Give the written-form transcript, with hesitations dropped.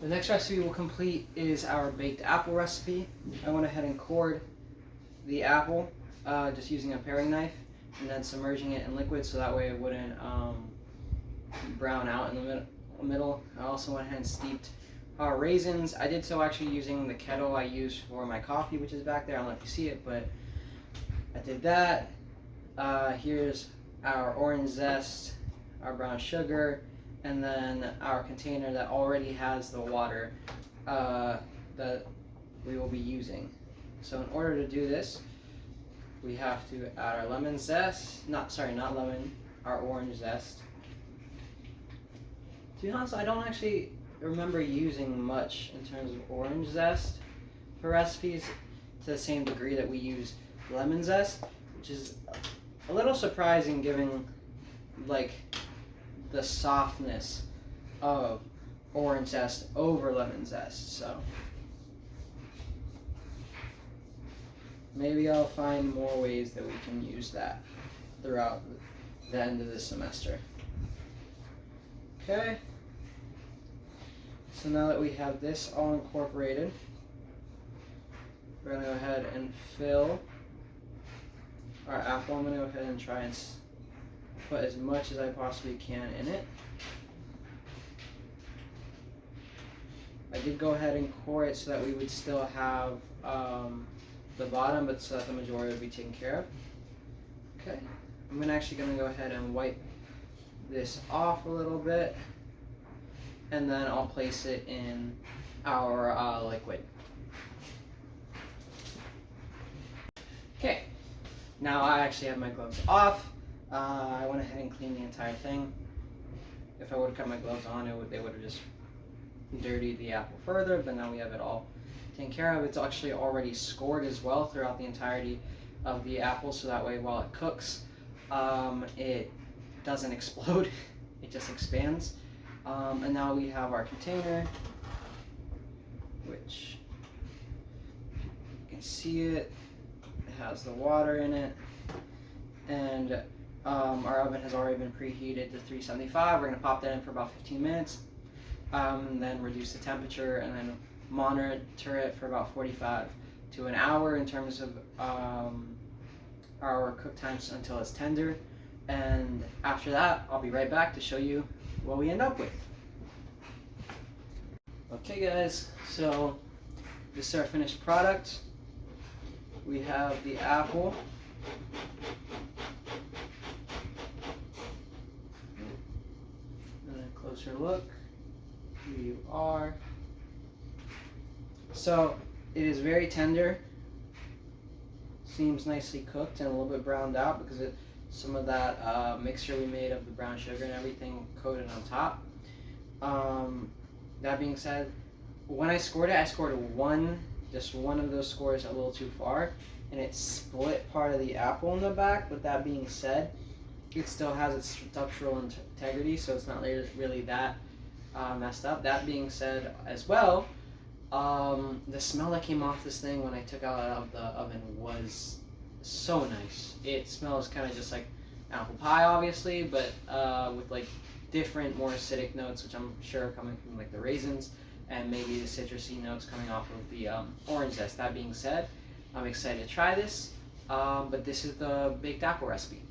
The next recipe we'll complete is our baked apple recipe. I went ahead and cored the apple just using a paring knife and then submerging it in liquid so that way it wouldn't brown out in the middle. I also went ahead and steeped raisins. I did so actually using the kettle I use for my coffee, which is back there. I don't know if you see it, but I did that. Here's our orange zest, our brown sugar, and then our container that already has the water that we will be using. So in order to do this, we have to add our lemon zest, not lemon, our orange zest. To be honest, I don't actually remember using much in terms of orange zest for recipes to the same degree that we use lemon zest, which is a little surprising given like the softness of orange zest over lemon zest. So maybe I'll find more ways that we can use that throughout the end of this semester. Okay, so now that we have this all incorporated, we're going to go ahead and fill our apple. I'm going to go ahead and try and put as much as I possibly can in it. I did go ahead and core it so that we would still have the bottom, but so that the majority would be taken care of. Okay, I'm actually going to go ahead and wipe this off a little bit, and then I'll place it in our liquid. Okay, now I actually have my gloves off. I went ahead and cleaned the entire thing. If I would have cut my gloves on, they would have just dirtied the apple further, but now we have it all taken care of. It's actually already scored as well throughout the entirety of the apple, so that way while it cooks, it doesn't explode, it just expands. And now we have our container, which you can see it has the water in it, and our oven has already been preheated to 375. We're going to pop that in for about 15 minutes, then reduce the temperature, and then monitor it for about 45 to an hour in terms of our cook times until it's tender. And after that, I'll be right back to show you what we end up with. Okay guys, so this is our finished product. We have the apple. And a closer look. Here you are. So it is very tender. Seems nicely cooked and a little bit browned out because some of that mixture we made of the brown sugar and everything coated on top. That being said, when I scored it, I scored just one of those scores a little too far, and it split part of the apple in the back. But that being said, it still has its structural integrity, so it's not really that messed up. That being said as well, the smell that came off this thing when I took it out of the oven was so nice. It smells kind of just like apple pie, obviously, but with like different, more acidic notes, which I'm sure are coming from like the raisins and maybe the citrusy notes coming off of the orange zest. That being said, I'm excited to try this, but this is the baked apple recipe.